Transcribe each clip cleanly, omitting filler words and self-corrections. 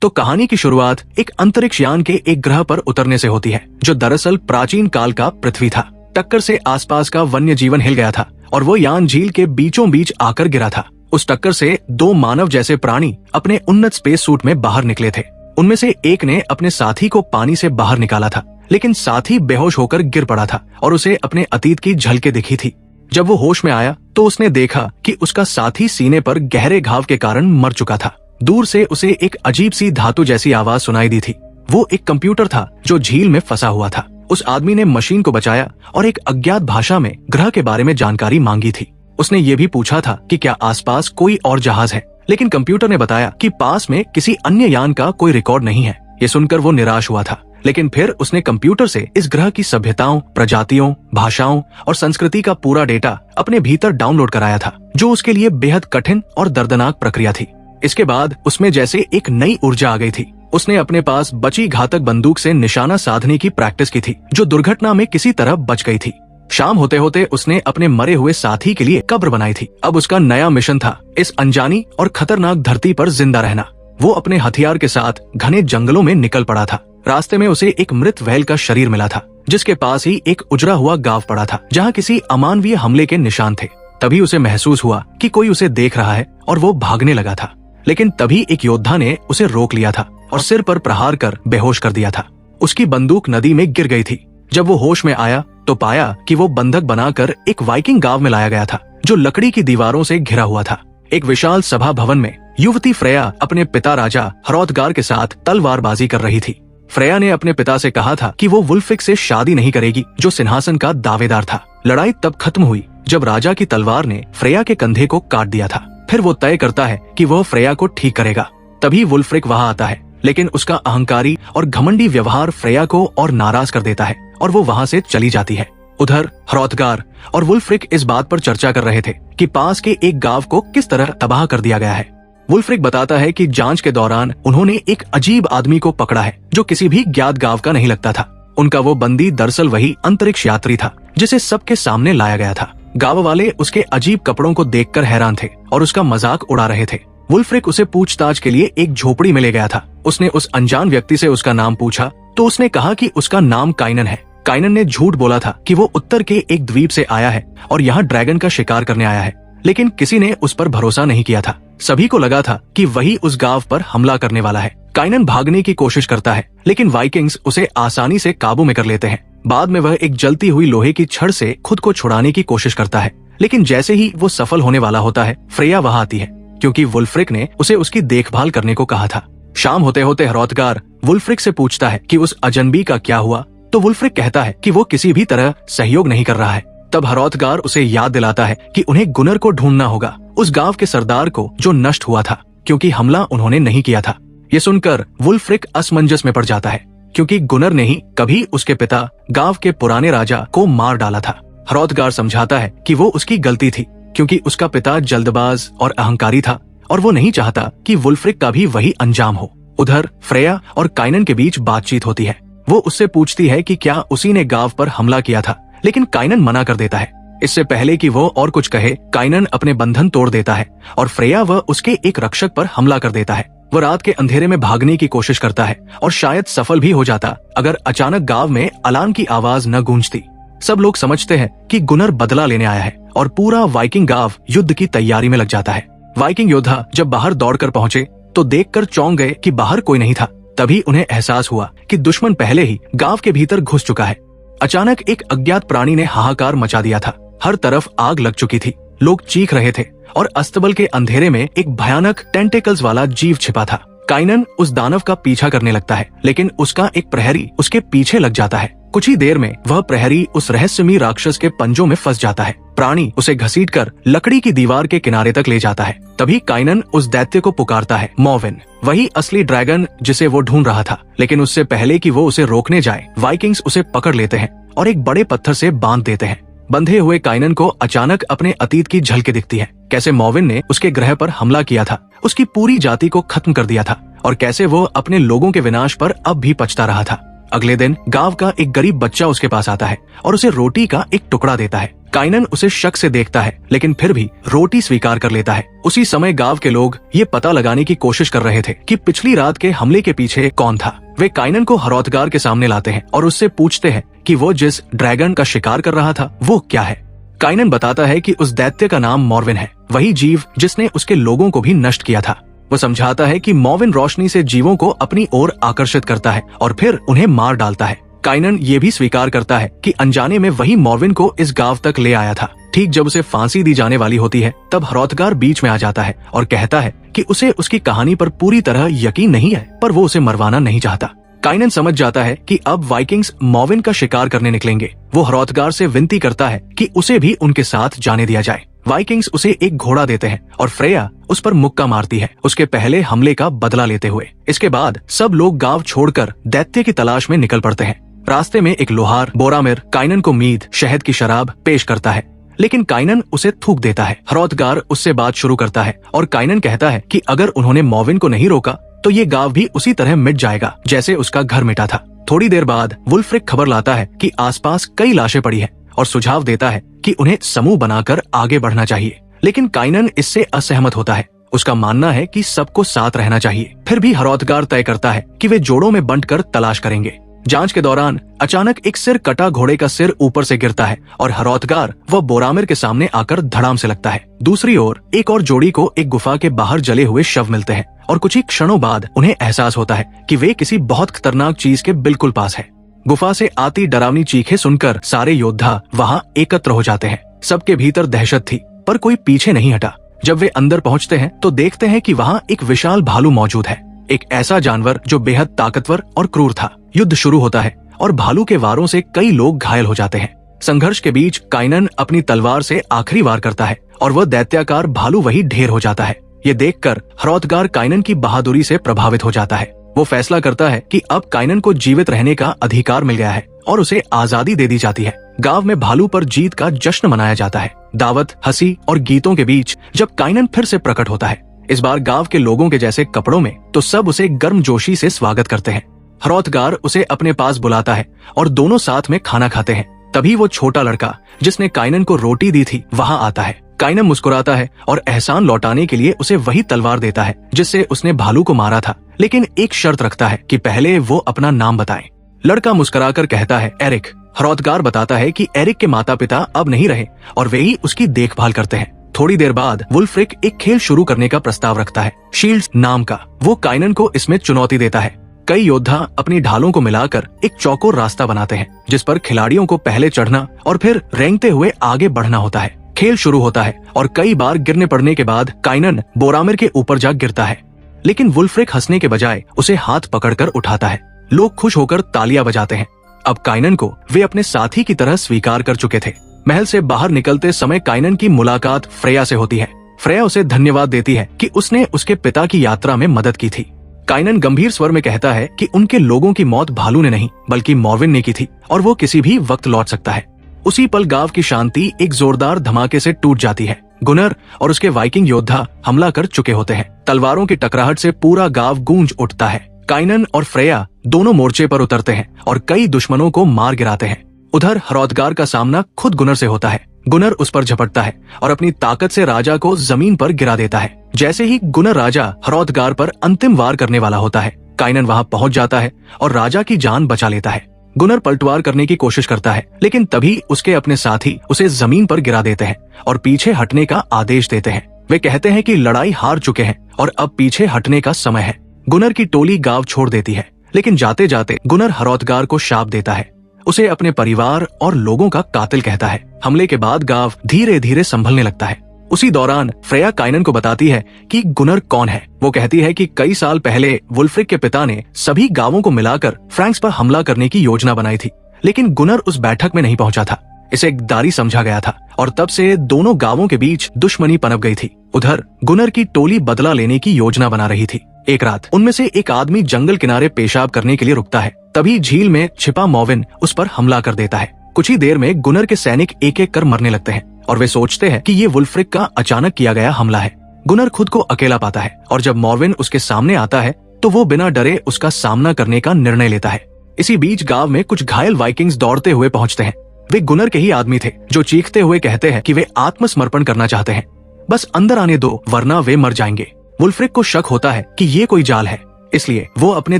तो कहानी की शुरुआत एक अंतरिक्ष यान के एक ग्रह पर उतरने से होती है, जो दरअसल प्राचीन काल का पृथ्वी था। टक्कर से आसपास का वन्य जीवन हिल गया था और वो यान झील के बीचों बीच आकर गिरा था। उस टक्कर से दो मानव जैसे प्राणी अपने उन्नत स्पेस सूट में बाहर निकले थे। उनमें से एक ने अपने साथी को पानी से बाहर निकाला था, लेकिन साथी बेहोश होकर गिर पड़ा था और उसे अपने अतीत की झलकें दिखी थी। जब वो होश में आया तो उसने देखा कि उसका साथी सीने पर गहरे घाव के कारण मर चुका था। दूर से उसे एक अजीब सी धातु जैसी आवाज सुनाई दी थी। वो एक कंप्यूटर था जो झील में फंसा हुआ था। उस आदमी ने मशीन को बचाया और एक अज्ञात भाषा में ग्रह के बारे में जानकारी मांगी थी। उसने ये भी पूछा था कि क्या आसपास कोई और जहाज है, लेकिन कंप्यूटर ने बताया कि पास में किसी अन्य यान का कोई रिकॉर्ड नहीं है। ये सुनकर वो निराश हुआ था, लेकिन फिर उसने कंप्यूटर से इस ग्रह की सभ्यताओं, प्रजातियों, भाषाओं और संस्कृति का पूरा डेटा अपने भीतर डाउनलोड कराया था, जो उसके लिए बेहद कठिन और दर्दनाक प्रक्रिया थी। इसके बाद उसमें जैसे एक नई ऊर्जा आ गई थी। उसने अपने पास बची घातक बंदूक से निशाना साधने की प्रैक्टिस की थी, जो दुर्घटना में किसी तरह बच गई थी। शाम होते होते उसने अपने मरे हुए साथी के लिए कब्र बनाई थी। अब उसका नया मिशन था इस अनजानी और खतरनाक धरती पर जिंदा रहना। वो अपने हथियार के साथ घने जंगलों में निकल पड़ा था। रास्ते में उसे एक मृत व्हेल का शरीर मिला था, जिसके पास ही एक उजड़ा हुआ गांव पड़ा था, जहाँ किसी अमानवीय हमले के निशान थे। तभी उसे महसूस हुआ कि कोई उसे देख रहा है और वो भागने लगा था, लेकिन तभी एक योद्धा ने उसे रोक लिया था और सिर पर प्रहार कर बेहोश कर दिया था। उसकी बंदूक नदी में गिर गई थी। जब वो होश में आया तो पाया कि वो बंधक बनाकर एक वाइकिंग गांव में लाया गया था, जो लकड़ी की दीवारों से घिरा हुआ था। एक विशाल सभा भवन में युवती फ्रेया अपने पिता राजा ह्रोथगार के साथ तलवारबाजी कर रही थी। फ्रेया ने अपने पिता से कहा था कि वो वुल्फ्रिक से शादी नहीं करेगी, जो सिंहासन का दावेदार था। लड़ाई तब खत्म हुई जब राजा की तलवार ने फ्रेया के कंधे को काट दिया था। फिर वो तय करता है कि वह फ्रेया को ठीक करेगा। तभी वुल्फ्रिक वहां आता है, लेकिन उसका अहंकारी और घमंडी व्यवहार फ्रेया को और नाराज कर देता है और वो वहां से चली जाती है। उधर ह्रोथगार और वुल्फ्रिक इस बात पर चर्चा कर रहे थे कि पास के एक गांव को किस तरह तबाह कर दिया गया है। वुल्फ्रिक बताता है कि जांच के दौरान उन्होंने एक अजीब आदमी को पकड़ा है, जो किसी भी ज्ञात गांव का नहीं लगता था। उनका वो बंदी दरअसल वही अंतरिक्ष यात्री था, जिसे सबके सामने लाया गया था। गांव वाले उसके अजीब कपड़ों को देखकर हैरान थे और उसका मजाक उड़ा रहे थे। वुल्फ्रिक उसे पूछताछ के लिए एक झोपड़ी में ले गया था। उसने उस अनजान व्यक्ति से उसका नाम पूछा तो उसने कहा कि उसका नाम काइनन है। काइनन ने झूठ बोला था कि वो उत्तर के एक द्वीप से आया है और यहाँ ड्रैगन का शिकार करने आया है, लेकिन किसी ने उस पर भरोसा नहीं किया था। सभी को लगा था कि वही उस गांव पर हमला करने वाला है। काइनन भागने की कोशिश करता है, लेकिन वाइकिंग्स उसे आसानी से काबू में कर लेते हैं। बाद में वह एक जलती हुई लोहे की छड़ से खुद को छुड़ाने की कोशिश करता है, लेकिन जैसे ही वो सफल होने वाला होता है, फ्रेया वहां आती है, क्योंकि वुल्फ्रिक ने उसे उसकी देखभाल करने को कहा था। शाम होते होते ह्रोथगार वुल्फ्रिक से पूछता है कि उस अजनबी का क्या हुआ, तो वुल्फ्रिक कहता है कि वो किसी भी तरह सहयोग नहीं कर रहा है। तब ह्रोथगार उसे याद दिलाता है कि उन्हें गुनर को ढूंढना होगा, उस गांव के सरदार को जो नष्ट हुआ था, क्योंकि हमला उन्होंने नहीं किया था। ये सुनकर वुल्फ्रिक असमंजस में पड़ जाता है, क्योंकि गुनर ने ही कभी उसके पिता गांव के पुराने राजा को मार डाला था। ह्रोथगार समझाता है कि वो उसकी गलती थी, क्योंकि उसका पिता जल्दबाज और अहंकारी था और वो नहीं चाहता कि वुल्फ्रिक का भी वही अंजाम हो। उधर फ्रेया और काइनन के बीच बातचीत होती है। वो उससे पूछती है कि क्या उसी ने गांव पर हमला किया था, लेकिन काइनन मना कर देता है। इससे पहले कि वो और कुछ कहे, काइनन अपने बंधन तोड़ देता है और फ्रेया व उसके एक रक्षक पर हमला कर देता है। वो रात के अंधेरे में भागने की कोशिश करता है और शायद सफल भी हो जाता, अगर अचानक गांव में अलार्म की आवाज न गूंजती। सब लोग समझते हैं कि गुनर बदला लेने आया है और पूरा वाइकिंग गांव युद्ध की तैयारी में लग जाता है। वाइकिंग योद्धा जब बाहर दौड़कर पहुंचे तो देखकर चौंक गए कि बाहर कोई नहीं था। तभी उन्हें एहसास हुआ कि दुश्मन पहले ही गांव के भीतर घुस चुका है। अचानक एक अज्ञात प्राणी ने हाहाकार मचा दिया था। हर तरफ आग लग चुकी थी, लोग चीख रहे थे और अस्तबल के अंधेरे में एक भयानक टेंटेकल्स वाला जीव छिपा था। काइनन उस दानव का पीछा करने लगता है, लेकिन उसका एक प्रहरी उसके पीछे लग जाता है। कुछ ही देर में वह प्रहरी उस रहस्यमयी राक्षस के पंजों में फंस जाता है। प्राणी उसे घसीटकर लकड़ी की दीवार के किनारे तक ले जाता है। तभी काइनन उस दैत्य को पुकारता है, मॉविन, वही असली ड्रैगन जिसे वो ढूंढ रहा था। लेकिन उससे पहले कि वो उसे रोकने जाए, वाइकिंग्स उसे पकड़ लेते हैं और एक बड़े पत्थर से बांध देते हैं। बंधे हुए काइनन को अचानक अपने अतीत की झलकें दिखती है, कैसे मॉविन ने उसके ग्रह पर हमला किया था, उसकी पूरी जाति को खत्म कर दिया था और कैसे वो अपने लोगों के विनाश पर अब भी पछता रहा था। अगले दिन गांव का एक गरीब बच्चा उसके पास आता है और उसे रोटी का एक टुकड़ा देता है। काइनन उसे शक से देखता है, लेकिन फिर भी रोटी स्वीकार कर लेता है। उसी समय गांव के लोग ये पता लगाने की कोशिश कर रहे थे कि पिछली रात के हमले के पीछे कौन था। वे काइनन को हरौदगार के सामने लाते हैं और उससे पूछते हैं कि वो जिस ड्रैगन का शिकार कर रहा था वो क्या है। काइनन बताता है कि उस दैत्य का नाम मॉर्विन है, वही जीव जिसने उसके लोगों को भी नष्ट किया था। वो समझाता है कि मॉर्विन रोशनी से जीवों को अपनी ओर आकर्षित करता है और फिर उन्हें मार डालता है। काइनन ये भी स्वीकार करता है कि अनजाने में वही मॉर्विन को इस गांव तक ले आया था। ठीक जब उसे फांसी दी जाने वाली होती है, तब हरौदगार बीच में आ जाता है और कहता है कि उसे उसकी कहानी पर पूरी तरह यकीन नहीं है, पर वो उसे मरवाना नहीं चाहता। काइनन समझ जाता है कि अब वाइकिंग्स मॉर्विन का शिकार करने निकलेंगे। वो हरौदगार से विनती करता है कि उसे भी उनके साथ जाने दिया जाए। वाइकिंग्स उसे एक घोड़ा देते हैं और फ्रेया उस पर मुक्का मारती है, उसके पहले हमले का बदला लेते हुए। इसके बाद सब लोग गांव छोड़कर दैत्य की तलाश में निकल पड़ते हैं। रास्ते में एक लोहार बोरामिर काइनन को मीद, शहद की शराब पेश करता है, लेकिन काइनन उसे थूक देता है। हरौदगार उससे बात शुरू करता है और काइनन कहता है कि अगर उन्होंने मॉर्विन को नहीं रोका तो ये गांव भी उसी तरह मिट जाएगा जैसे उसका घर मिटा था। थोड़ी देर बाद वुल्फ्रिक खबर लाता है कि आसपास कई लाशें पड़ी हैं और सुझाव देता है कि उन्हें समूह बनाकर आगे बढ़ना चाहिए, लेकिन काइनन इससे असहमत होता है। उसका मानना है कि सबको साथ रहना चाहिए। फिर भी हरौदगार तय करता है कि वे जोड़ों में बंटकर तलाश करेंगे। जांच के दौरान अचानक एक सिर कटा घोड़े का सिर ऊपर से गिरता है और हरौदगार व बोरामिर के सामने आकर धड़ाम से लगता है। दूसरी ओर एक और जोड़ी को एक गुफा के बाहर जले हुए शव मिलते हैं और कुछ ही क्षणों बाद उन्हें एहसास होता है कि वे किसी बहुत खतरनाक चीज के बिल्कुल पास है। गुफा से आती डरावनी चीखें सुनकर सारे योद्धा वहां एकत्र हो जाते हैं। सबके भीतर दहशत थी, पर कोई पीछे नहीं हटा। जब वे अंदर पहुंचते हैं तो देखते हैं कि वहां एक विशाल भालू मौजूद है, एक ऐसा जानवर जो बेहद ताकतवर और क्रूर था। युद्ध शुरू होता है और भालू के वारों से कई लोग घायल हो जाते हैं। संघर्ष के बीच काइनन अपनी तलवार से आखिरी वार करता है और वह दैत्याकार भालू वही ढेर हो जाता है। ये देखकर हरौदगार काइनन की बहादुरी से प्रभावित हो जाता है। वो फैसला करता है कि अब काइनन को जीवित रहने का अधिकार मिल गया है और उसे आजादी दे दी जाती है। गांव में भालू पर जीत का जश्न मनाया जाता है। दावत, हंसी और गीतों के बीच जब काइनन फिर से प्रकट होता है, इस बार गांव के लोगों के जैसे कपड़ों में, तो सब उसे गर्मजोशी से स्वागत करते हैं। हरौदगार उसे अपने पास बुलाता है और दोनों साथ में खाना खाते हैं। तभी वो छोटा लड़का जिसने काइनन को रोटी दी थी वहां आता है। काइनन मुस्कुराता है और एहसान लौटाने के लिए उसे वही तलवार देता है जिससे उसने भालू को मारा था, लेकिन एक शर्त रखता है कि पहले वो अपना नाम बताए। लड़का मुस्कुराकर कहता है एरिक। हरौदगार बताता है कि एरिक के माता पिता अब नहीं रहे और वे ही उसकी देखभाल करते हैं। थोड़ी देर बाद वुल्फ्रिक एक खेल शुरू करने का प्रस्ताव रखता है, शील्ड्स नाम का। वो काइनन को इसमें चुनौती देता है। कई योद्धा अपनी ढालों को मिलाकर एक चौकोर रास्ता बनाते हैं जिस पर खिलाड़ियों को पहले चढ़ना और फिर रेंगते हुए आगे बढ़ना होता है। खेल शुरू होता है और कई बार गिरने पड़ने के बाद काइनन बोरामिर के ऊपर जा गिरता है, लेकिन वुल्फ्रिक हंसने के बजाय उसे हाथ पकड़कर उठाता है। लोग खुश होकर तालियां बजाते हैं। अब काइनन को वे अपने साथी की तरह स्वीकार कर चुके थे। महल से बाहर निकलते समय काइनन की मुलाकात फ्रेया से होती है। फ्रेया उसे धन्यवाद देती है कि उसने उसके पिता की यात्रा में मदद की थी। काइनन गंभीर स्वर में कहता है कि उनके लोगों की मौत भालू ने नहीं बल्कि मॉर्विन ने की थी और वो किसी भी वक्त लौट सकता है। उसी पल गांव की शांति एक जोरदार धमाके से टूट जाती है। गुनर और उसके वाइकिंग योद्धा हमला कर चुके होते हैं। तलवारों की टकराहट से पूरा गांव गूंज उठता है। काइनन और फ्रेया दोनों मोर्चे पर उतरते हैं और कई दुश्मनों को मार गिराते हैं। उधर हरौदगार का सामना खुद गुनर से होता है। गुनर उस पर झपटता है और अपनी ताकत से राजा को जमीन पर गिरा देता है। जैसे ही गुनर राजा हरौदगार पर अंतिम वार करने वाला होता है, काइनन वहां पहुंच जाता है और राजा की जान बचा लेता है। गुनर पलटवार करने की कोशिश करता है, लेकिन तभी उसके अपने साथी उसे जमीन पर गिरा देते हैं और पीछे हटने का आदेश देते हैं। वे कहते हैं कि लड़ाई हार चुके हैं और अब पीछे हटने का समय है। गुनर की टोली गांव छोड़ देती है, लेकिन जाते जाते गुनर हरौदगार को शाप देता है। उसे अपने परिवार और लोगों का कातिल कहता है। हमले के बाद गांव धीरे धीरे संभलने लगता है। उसी दौरान फ्रेया काइनन को बताती है कि गुनर कौन है। वो कहती है कि कई साल पहले वुल्फ्रिक के पिता ने सभी गांवों को मिलाकर फ्रैंक्स पर हमला करने की योजना बनाई थी, लेकिन गुनर उस बैठक में नहीं पहुंचा था। इसे गद्दारी समझा गया था और तब से दोनों गांवों के बीच दुश्मनी पनप गई थी। उधर गुनर की टोली बदला लेने की योजना बना रही थी। एक रात उनमें से एक आदमी जंगल किनारे पेशाब करने के लिए रुकता है। तभी झील में छिपा मॉर्विन उस पर हमला कर देता है। कुछ ही देर में गुनर के सैनिक एक एक कर मरने लगते हैं और वे सोचते हैं कि ये वुल्फ्रिक का अचानक किया गया हमला है। गुनर खुद को अकेला पाता है और जब मॉर्विन उसके सामने आता है तो वो बिना डरे उसका सामना करने का निर्णय लेता है। इसी बीच गांव में कुछ घायल वाइकिंग्स दौड़ते हुए पहुंचते हैं। वे गुनर के ही आदमी थे जो चीखते हुए कहते हैं कि वे आत्मसमर्पण करना चाहते हैं, बस अंदर आने दो वरना वे मर जाएंगे। वुल्फ्रिक को शक होता है कि ये कोई जाल है, इसलिए वो अपने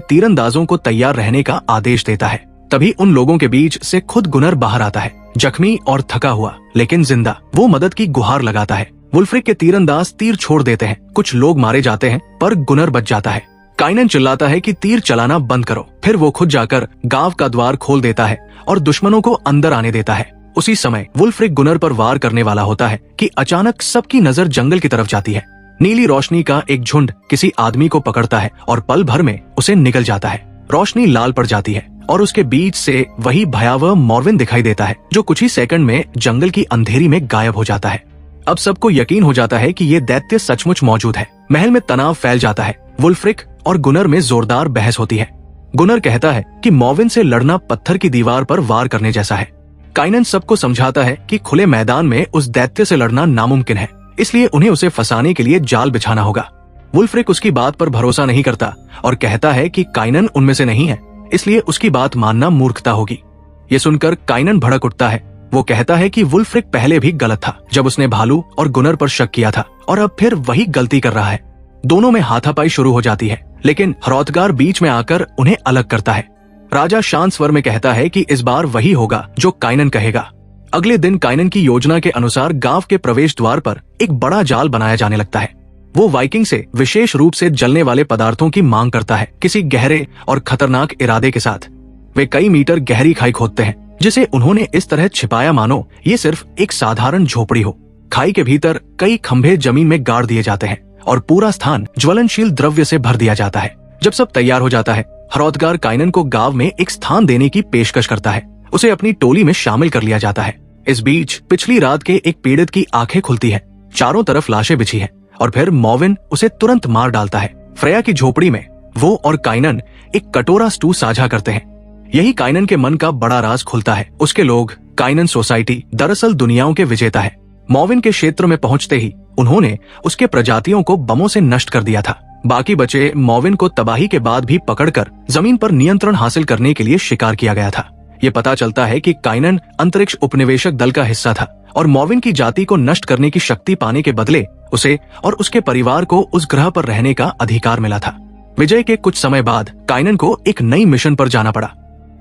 तीरंदाजों को तैयार रहने का आदेश देता है। तभी उन लोगों के बीच से खुद गुनर बाहर आता है, जख्मी और थका हुआ लेकिन जिंदा। वो मदद की गुहार लगाता है। वुल्फ्रिक के तीरंदाज तीर छोड़ देते हैं, कुछ लोग मारे जाते हैं पर गुनर बच जाता है। काइनन चिल्लाता है कि तीर चलाना बंद करो, फिर वो खुद जाकर गांव का द्वार खोल देता है और दुश्मनों को अंदर आने देता है। उसी समय वुल्फ्रिक गुनर पर वार करने वाला होता है कि अचानक सबकी नजर जंगल की तरफ जाती है। नीली रोशनी का एक झुंड किसी आदमी को पकड़ता है और पल भर में उसे निगल जाता है। रोशनी लाल पड़ जाती है और उसके बीच से वही भयावह मॉर्विन दिखाई देता है जो कुछ ही सेकंड में जंगल की अंधेरी में गायब हो जाता है। अब सबको यकीन हो जाता है कि ये दैत्य सचमुच मौजूद है। महल में तनाव फैल जाता है। वुल्फ्रिक और गुनर में जोरदार बहस होती है। गुनर कहता है कि मॉर्विन से लड़ना पत्थर की दीवार पर वार करने जैसा है। काइनन सबको समझाता है कि खुले मैदान में उस दैत्य से लड़ना नामुमकिन है, इसलिए उन्हें उसे फंसाने के लिए जाल बिछाना होगा। वुल्फ्रिक उसकी बात पर भरोसा नहीं करता और कहता है कि काइनन उनमें से नहीं है, इसलिए उसकी बात मानना मूर्खता होगी। ये सुनकर काइनन भड़क उठता है। वो कहता है कि वुल्फ्रिक पहले भी गलत था जब उसने भालू और गुनर पर शक किया था और अब फिर वही गलती कर रहा है। दोनों में हाथापाई शुरू हो जाती है, लेकिन ह्रोथगार बीच में आकर उन्हें अलग करता है। राजा शांत स्वर में कहता है कि इस बार वही होगा जो काइनन कहेगा। अगले दिन काइनन की योजना के अनुसार गांव के प्रवेश द्वार पर एक बड़ा जाल बनाया जाने लगता है। वो वाइकिंग से विशेष रूप से जलने वाले पदार्थों की मांग करता है, किसी गहरे और खतरनाक इरादे के साथ। वे कई मीटर गहरी खाई खोदते हैं, जिसे उन्होंने इस तरह छिपाया मानो ये सिर्फ एक साधारण झोपड़ी हो। खाई के भीतर कई खंभे जमीन में गाड़ दिए जाते हैं और पूरा स्थान ज्वलनशील द्रव्य से भर दिया जाता है। जब सब तैयार हो जाता है, ह्रोथगार काइनन को गांव में एक स्थान देने की पेशकश करता है। उसे अपनी टोली में शामिल कर लिया जाता है। इस बीच पिछली रात के एक पीड़ित की आंखें खुलती है। चारों तरफ लाशें बिछी हैं और फिर मॉर्विन उसे तुरंत मार डालता है। फ्रेया की झोपड़ी में वो और काइनन एक कटोरा स्टू साझा करते हैं। यही काइनन के मन का बड़ा राज खुलता है। उसके लोग काइनन सोसाइटी दरअसल दुनियाओं के विजेता है। मॉर्विन के क्षेत्र में पहुंचते ही उन्होंने उसके प्रजातियों को बमों से नष्ट कर दिया था। बाकी बचे मॉर्विन को तबाही के बाद भी पकड़कर जमीन पर नियंत्रण हासिल करने के लिए शिकार किया गया था। ये पता चलता है कि काइनन अंतरिक्ष उपनिवेशक दल का हिस्सा था और मॉर्विन की जाति को नष्ट करने की शक्ति पाने के बदले उसे और उसके परिवार को उस ग्रह पर रहने का अधिकार मिला था। विजय के कुछ समय बाद काइनन को एक नई मिशन पर जाना पड़ा।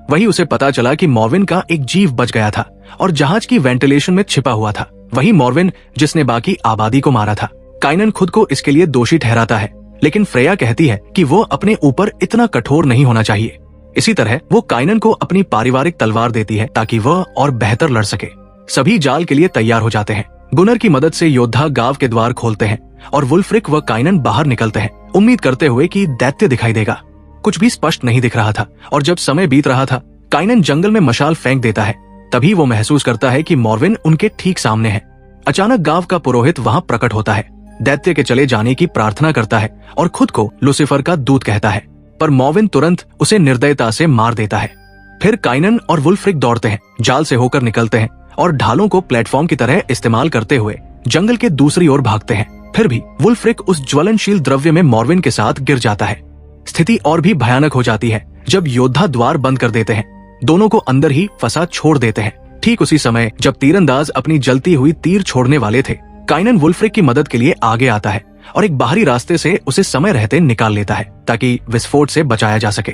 वही उसे पता चला कि मॉर्विन का एक जीव बच गया था और जहाज की वेंटिलेशन में छिपा हुआ था। वही मॉर्विन जिसने बाकी आबादी को मारा था। काइनन खुद को इसके लिए दोषी ठहराता है, लेकिन फ्रेया कहती है कि वो अपने ऊपर इतना कठोर नहीं होना चाहिए। इसी तरह वो काइनन को अपनी पारिवारिक तलवार देती है ताकि वह और बेहतर लड़ सके। सभी जाल के लिए तैयार हो जाते हैं। गुनर की मदद से योद्धा गांव के द्वार खोलते हैं और वुल्फ्रिक व काइनन बाहर निकलते हैं, उम्मीद करते हुए कि दैत्य दिखाई देगा। कुछ भी स्पष्ट नहीं दिख रहा था और जब समय बीत रहा था, काइनन जंगल में मशाल फेंक देता है। तभी वो महसूस करता है कि मॉर्विन उनके ठीक सामने है। अचानक गांव का पुरोहित वहां प्रकट होता है, दैत्य के चले जाने की प्रार्थना करता है और खुद को लूसीफर का दूत कहता है, पर मॉर्विन तुरंत उसे निर्दयता से मार देता है। फिर काइनन और वुल्फ्रिक दौड़ते हैं, जाल से होकर निकलते हैं और ढालों को प्लेटफॉर्म की तरह इस्तेमाल करते हुए जंगल के दूसरी ओर भागते हैं। फिर भी वुल्फ्रिक उस ज्वलनशील द्रव्य में मॉर्विन के साथ गिर जाता है। स्थिति और भी भयानक हो जाती है जब योद्धा द्वार बंद कर देते हैं, दोनों को अंदर ही फंसा छोड़ देते हैं। ठीक उसी समय जब तीरंदाज अपनी जलती हुई तीर छोड़ने वाले थे, काइनन वुल्फ्रिक की मदद के लिए आगे आता है और एक बाहरी रास्ते से उसे समय रहते निकाल लेता है ताकि विस्फोट से बचाया जा सके।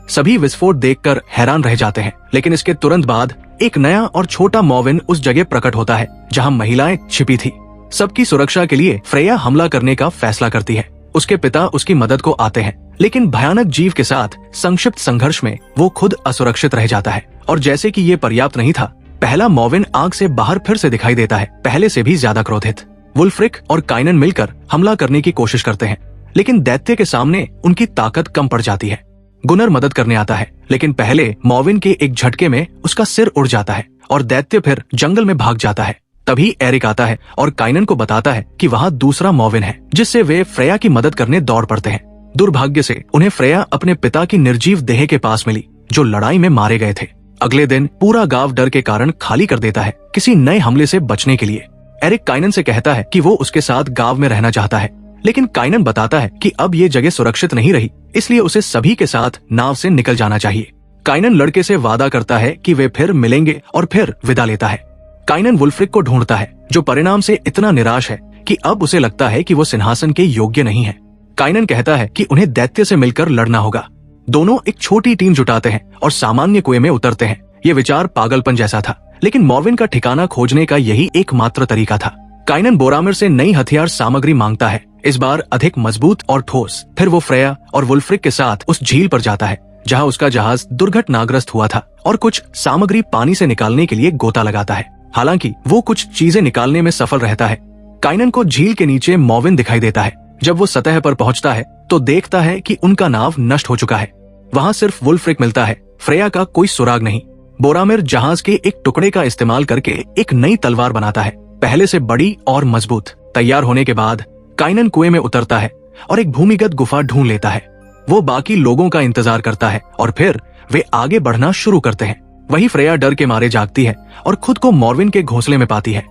सभी विस्फोट देखकर हैरान रह जाते हैं, लेकिन इसके तुरंत बाद एक नया और छोटा मॉर्विन उस जगह प्रकट होता है जहां महिलाएं छिपी थी। सबकी सुरक्षा के लिए फ्रेया हमला करने का फैसला करती है। उसके पिता उसकी मदद को आते हैं, लेकिन भयानक जीव के साथ संक्षिप्त संघर्ष में वो खुद असुरक्षित रह जाता है। और जैसे कि ये पर्याप्त नहीं था, पहला मॉर्विन आग से बाहर फिर से दिखाई देता है, पहले से भी ज्यादा क्रोधित। वुल्फ्रिक और काइनन मिलकर हमला करने की कोशिश करते हैं, लेकिन दैत्य के सामने उनकी ताकत कम पड़ जाती है। गुनर मदद करने आता है, लेकिन पहले मॉर्विन के एक झटके में उसका सिर उड़ जाता है और दैत्य फिर जंगल में भाग जाता है। तभी एरिक आता है और काइनन को बताता है कि वहाँ दूसरा मॉर्विन है, जिससे वे फ्रेया की मदद करने दौड़ पड़ते हैं। दुर्भाग्य से उन्हें फ्रेया अपने पिता की निर्जीव देह के पास मिली, जो लड़ाई में मारे गए थे। अगले दिन पूरा गांव डर के कारण खाली कर देता है, किसी नए हमले से बचने के लिए। एरिक काइनन से कहता है कि वो उसके साथ गांव में रहना चाहता है, लेकिन काइनन बताता है कि अब ये जगह सुरक्षित नहीं रही, इसलिए उसे सभी के साथ नाव से निकल जाना चाहिए। काइनन लड़के से वादा करता है कि वे फिर मिलेंगे और फिर विदा लेता है। काइनन वुल्फ्रिक को ढूंढता है, जो परिणाम से इतना निराश है कि अब उसे लगता है कि वो सिंहासन के योग्य नहीं है। काइनन कहता है कि उन्हें दैत्य से मिलकर लड़ना होगा। दोनों एक छोटी टीम जुटाते हैं और सामान्य कुएं में उतरते हैं। ये विचार पागलपन जैसा था, लेकिन मॉर्विन का ठिकाना खोजने का यही एकमात्र तरीका था। काइनन बोरामिर से नई हथियार सामग्री मांगता है, इस बार अधिक मजबूत और ठोस। फिर वो फ्रेया और वुल्फ्रिक के साथ उस झील पर जाता है जहां उसका जहाज दुर्घटनाग्रस्त हुआ था, और कुछ सामग्री पानी से निकालने के लिए गोता लगाता है। हालांकि वो कुछ चीजें निकालने में सफल रहता है। काइनन को झील के नीचे मॉर्विन दिखाई देता है। जब वो सतह पर पहुंचता है तो देखता है कि उनका नाव नष्ट हो चुका है। वहां सिर्फ वुल्फ्रिक मिलता है, फ्रेया का कोई सुराग नहीं। बोरामिर जहाज के एक टुकड़े का इस्तेमाल करके एक नई तलवार बनाता है, पहले से बड़ी और मजबूत। तैयार होने के बाद काइनन कुएं में उतरता है और एक भूमिगत गुफा ढूंढ लेता है। वो बाकी लोगों का इंतजार करता है और फिर वे आगे बढ़ना शुरू करते हैं। वही फ्रेया डर के मारे जागती है और खुद को मॉर्विन के घोंसले में पाती है।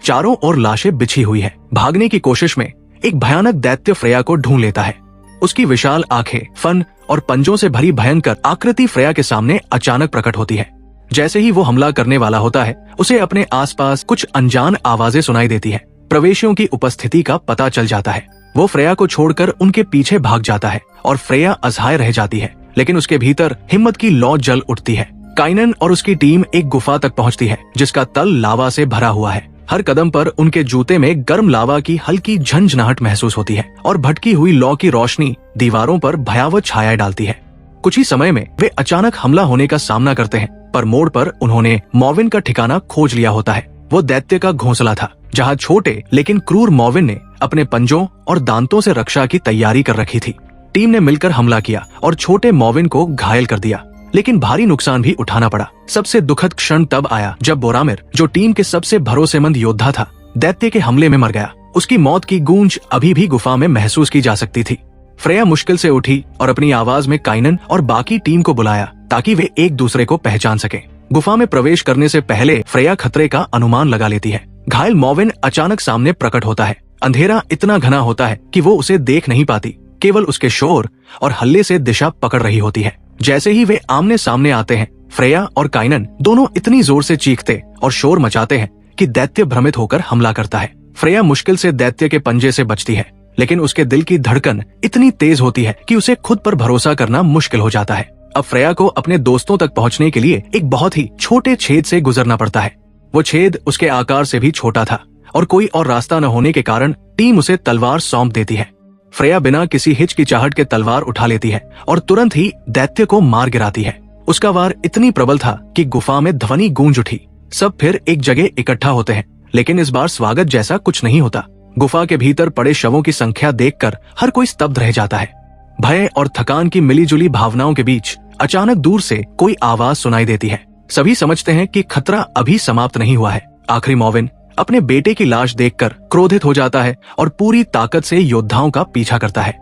चारों ओर लाशें बिछी हुई है। भागने की कोशिश में एक भयानक दैत्य फ्रेया को ढूंढ लेता है। उसकी विशाल आंखें, फन और पंजों से भरी भयंकर आकृति फ्रेया के सामने अचानक प्रकट होती है। जैसे ही वो हमला करने वाला होता है, उसे अपने आसपास कुछ अनजान आवाजें सुनाई देती है। प्रवेशियों की उपस्थिति का पता चल जाता है। वो फ्रेया को छोड़कर उनके पीछे भाग जाता है और फ्रेया असहाय रह जाती है, लेकिन उसके भीतर हिम्मत की लौ जल उठती है। काइनन और उसकी टीम एक गुफा तक पहुंचती है जिसका तल लावा से भरा हुआ है। हर कदम पर उनके जूते में गर्म लावा की हल्की झंझनाहट महसूस होती है और भटकी हुई लौ की रोशनी दीवारों पर भयावह छाया डालती है। कुछ ही समय में वे अचानक हमला होने का सामना करते हैं, पर मोड़ पर उन्होंने मॉर्विन का ठिकाना खोज लिया होता है। वो दैत्य का घोंसला था जहाँ छोटे लेकिन क्रूर मॉर्विन ने अपने पंजों और दांतों से रक्षा की तैयारी कर रखी थी। टीम ने मिलकर हमला किया और छोटे मॉर्विन को घायल कर दिया, लेकिन भारी नुकसान भी उठाना पड़ा। सबसे दुखद क्षण तब आया जब बोरामिर, जो टीम के सबसे भरोसेमंद योद्धा था, दैत्य के हमले में मर गया। उसकी मौत की गूंज अभी भी गुफा में महसूस की जा सकती थी। फ्रेया मुश्किल से उठी और अपनी आवाज में काइनन और बाकी टीम को बुलाया ताकि वे एक दूसरे को पहचान सके। गुफा में प्रवेश करने से पहले फ्रेया खतरे का अनुमान लगा लेती है। घायल मॉर्विन अचानक सामने प्रकट होता है। अंधेरा इतना घना होता है कि वो उसे देख नहीं पाती, केवल उसके शोर और हल्ले से दिशा पकड़ रही होती है। जैसे ही वे आमने सामने आते हैं, फ्रेया और काइनन दोनों इतनी जोर से चीखते और शोर मचाते हैं कि दैत्य भ्रमित होकर हमला करता है। फ्रेया मुश्किल से दैत्य के पंजे से बचती है, लेकिन उसके दिल की धड़कन इतनी तेज होती है कि उसे खुद पर भरोसा करना मुश्किल हो जाता है। अब फ्रेया को अपने दोस्तों तक पहुंचने के लिए एक बहुत ही छोटे छेद से गुजरना पड़ता है। वो छेद उसके आकार से भी छोटा था और कोई और रास्ता न होने के कारण टीम उसे तलवार सौंप देती है। फ्रेया बिना किसी हिचकिचाहट के तलवार उठा लेती है और तुरंत ही दैत्य को मार गिराती है। उसका वार इतनी प्रबल था कि गुफा में ध्वनि गूंज उठी। सब फिर एक जगह इकट्ठा होते हैं, लेकिन इस बार स्वागत जैसा कुछ नहीं होता। गुफा के भीतर पड़े शवों की संख्या देखकर हर कोई स्तब्ध रह जाता है। भय और थकान की मिलीजुली भावनाओं के बीच अचानक दूर से कोई आवाज सुनाई देती है। सभी समझते हैं कि खतरा अभी समाप्त नहीं हुआ है। आखिरी मॉर्विन अपने बेटे की लाश देखकर क्रोधित हो जाता है और पूरी ताकत से योद्धाओं का पीछा करता है।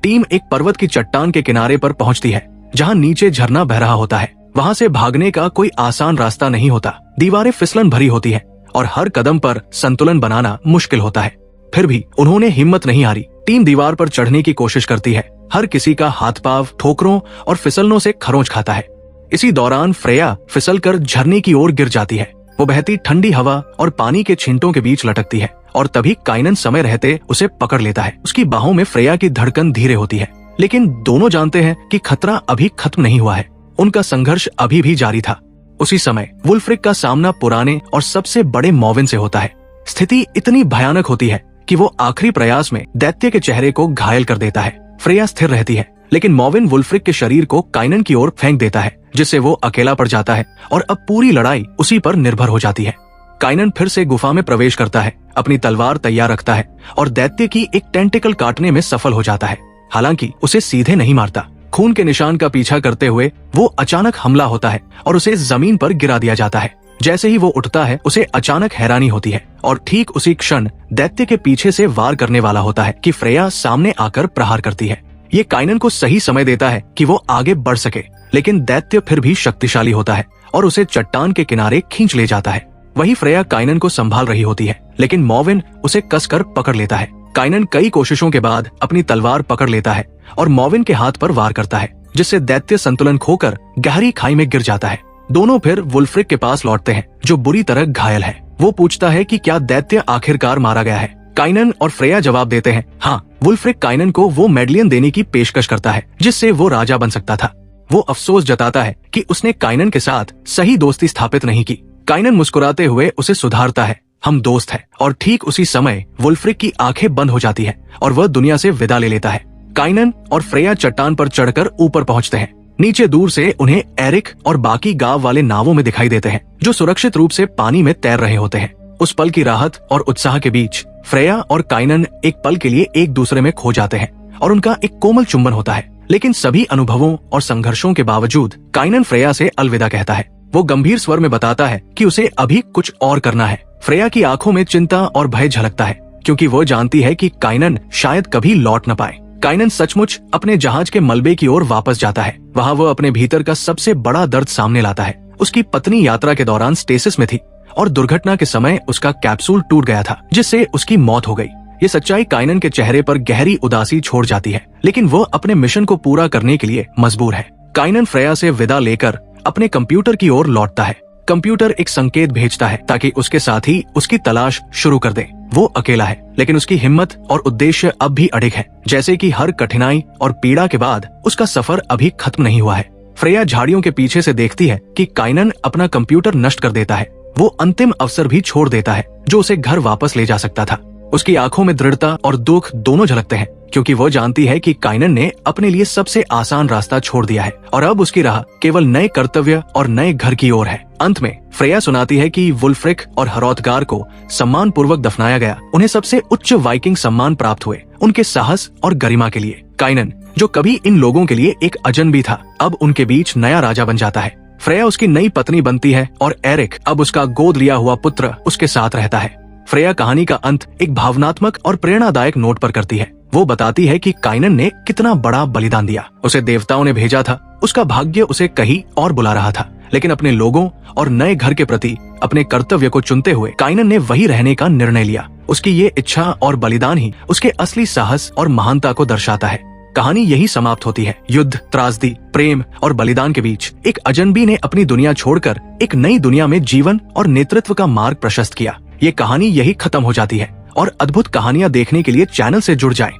टीम एक पर्वत की चट्टान के किनारे पर पहुंचती है जहां नीचे झरना बह रहा होता है। वहां से भागने का कोई आसान रास्ता नहीं होता। दीवारें फिसलन भरी होती है और हर कदम पर संतुलन बनाना मुश्किल होता है। फिर भी उन्होंने हिम्मत नहीं हारी। टीम दीवार पर चढ़ने की कोशिश करती है। हर किसी का हाथ पांव ठोकरों और फिसलनों से खरोंच खाता है। इसी दौरान फ्रेया फिसलकर झरने की ओर गिर जाती है। वो बहती ठंडी हवा और पानी के छींटों के बीच लटकती है और तभी काइनन समय रहते उसे पकड़ लेता है। उसकी बाहों में फ्रेया की धड़कन धीरे होती है, लेकिन दोनों जानते हैं कि खतरा अभी खत्म नहीं हुआ है। उनका संघर्ष अभी भी जारी था। उसी समय वुल्फ्रिक का सामना पुराने और सबसे बड़े मॉर्विन से होता है। स्थिति इतनी भयानक होती है कि वो आखिरी प्रयास में दैत्य के चेहरे को घायल कर देता है। फ्रेया स्थिर रहती है, लेकिन मॉर्विन वुल्फ्रिक के शरीर को काइनन की ओर फेंक देता है, जिससे वो अकेला पड़ जाता है और अब पूरी लड़ाई उसी पर निर्भर हो जाती है। काइनन फिर से गुफा में प्रवेश करता है, अपनी तलवार तैयार रखता है और दैत्य की एक टेंटिकल काटने में सफल हो जाता है। हालांकि उसे सीधे नहीं मारता। खून के निशान का पीछा करते हुए वो अचानक हमला होता है और उसे जमीन पर गिरा दिया जाता है। जैसे ही वो उठता है, उसे अचानक हैरानी होती है और ठीक उसी क्षण दैत्य के पीछे से वार करने वाला होता है कि फ्रेया सामने आकर प्रहार करती है। ये काइनन को सही समय देता है कि वो आगे बढ़ सके, लेकिन दैत्य फिर भी शक्तिशाली होता है और उसे चट्टान के किनारे खींच ले जाता है। वही फ्रेया काइनन को संभाल रही होती है, लेकिन मॉर्विन उसे कसकर पकड़ लेता है। काइनन कई कोशिशों के बाद अपनी तलवार पकड़ लेता है और मॉर्विन के हाथ पर वार करता है, जिससे दैत्य संतुलन खोकर गहरी खाई में गिर जाता है। दोनों फिर वुल्फ्रिक के पास लौटते हैं, जो बुरी तरह घायल है। वो पूछता है कि क्या दैत्य आखिरकार मारा गया है। काइनन और फ्रेया जवाब देते हैं हाँ। वुल्फ्रिक काइनन को वो मेडलियन देने की पेशकश करता है जिससे वो राजा बन सकता था। वो अफसोस जताता है कि उसने काइनन के साथ सही दोस्ती स्थापित नहीं की। काइनन मुस्कुराते हुए उसे सुधारता है, हम दोस्त हैं। और ठीक उसी समय वुल्फ्रिक की आंखें बंद हो जाती है और वह दुनिया से विदा ले लेता है। काइनन और फ्रेया चट्टान पर चढ़कर ऊपर पहुंचते हैं। नीचे दूर से उन्हें एरिक और बाकी गांव वाले नावों में दिखाई देते हैं, जो सुरक्षित रूप से पानी में तैर रहे होते हैं। उस पल की राहत और उत्साह के बीच फ्रेया और काइनन एक पल के लिए एक दूसरे में खो जाते हैं और उनका एक कोमल चुंबन होता है। लेकिन सभी अनुभवों और संघर्षों के बावजूद काइनन फ्रेया से अलविदा कहता है। वो गंभीर स्वर में बताता है कि उसे अभी कुछ और करना है। फ्रेया की आंखों में चिंता और भय झलकता है, क्योंकि वो जानती है कि काइनन शायद कभी लौट न पाए। काइनन सचमुच अपने जहाज के मलबे की ओर वापस जाता है। वहाँ वो अपने भीतर का सबसे बड़ा दर्द सामने लाता है। उसकी पत्नी यात्रा के दौरान स्टेसिस में थी और दुर्घटना के समय उसका कैप्सूल टूट गया था, जिससे उसकी मौत हो गई। ये सच्चाई काइनन के चेहरे पर गहरी उदासी छोड़ जाती है, लेकिन वो अपने मिशन को पूरा करने के लिए मजबूर है। काइनन फ्रेया से विदा लेकर अपने कंप्यूटर की ओर लौटता है। कंप्यूटर एक संकेत भेजता है ताकि उसके साथी उसकी तलाश शुरू कर दे। वो अकेला है, लेकिन उसकी हिम्मत और उद्देश्य अब भी अडिग है, जैसे कि हर कठिनाई और पीड़ा के बाद उसका सफर अभी खत्म नहीं हुआ है। फ्रेया झाड़ियों के पीछे से देखती है कि काइनन अपना कंप्यूटर नष्ट कर देता है। वो अंतिम अवसर भी छोड़ देता है जो उसे घर वापस ले जा सकता था। उसकी आंखों में दृढ़ता और दुख दोनों झलकते हैं, क्योंकि वो जानती है कि काइनन ने अपने लिए सबसे आसान रास्ता छोड़ दिया है और अब उसकी राह केवल नए कर्तव्य और नए घर की ओर है। अंत में फ्रेया सुनाती है कि वुल्फ्रिक और हरोथगार को सम्मान पूर्वक दफनाया गया। उन्हें सबसे उच्च वाइकिंग सम्मान प्राप्त हुए उनके साहस और गरिमा के लिए। काइनन, जो कभी इन लोगों के लिए एक अजनबी था, अब उनके बीच नया राजा बन जाता है। फ्रेया उसकी नई पत्नी बनती है और एरिक, अब उसका गोद लिया हुआ पुत्र, उसके साथ रहता है। फ्रेया कहानी का अंत एक भावनात्मक और प्रेरणादायक नोट पर करती है। वो बताती है कि काइनन ने कितना बड़ा बलिदान दिया। उसे देवताओं ने भेजा था, उसका भाग्य उसे कहीं और बुला रहा था, लेकिन अपने लोगों और नए घर के प्रति अपने कर्तव्य को चुनते हुए काइनन ने वही रहने का निर्णय लिया। उसकी ये इच्छा और बलिदान ही उसके असली साहस और महानता को दर्शाता है। कहानी यही समाप्त होती है। युद्ध, त्रासदी, प्रेम और बलिदान के बीच एक अजनबी ने अपनी दुनिया छोड़कर एक नई दुनिया में जीवन और नेतृत्व का मार्ग प्रशस्त किया। ये कहानी यही खत्म हो जाती है और अद्भुत कहानियां देखने के लिए चैनल से जुड़ जाएं।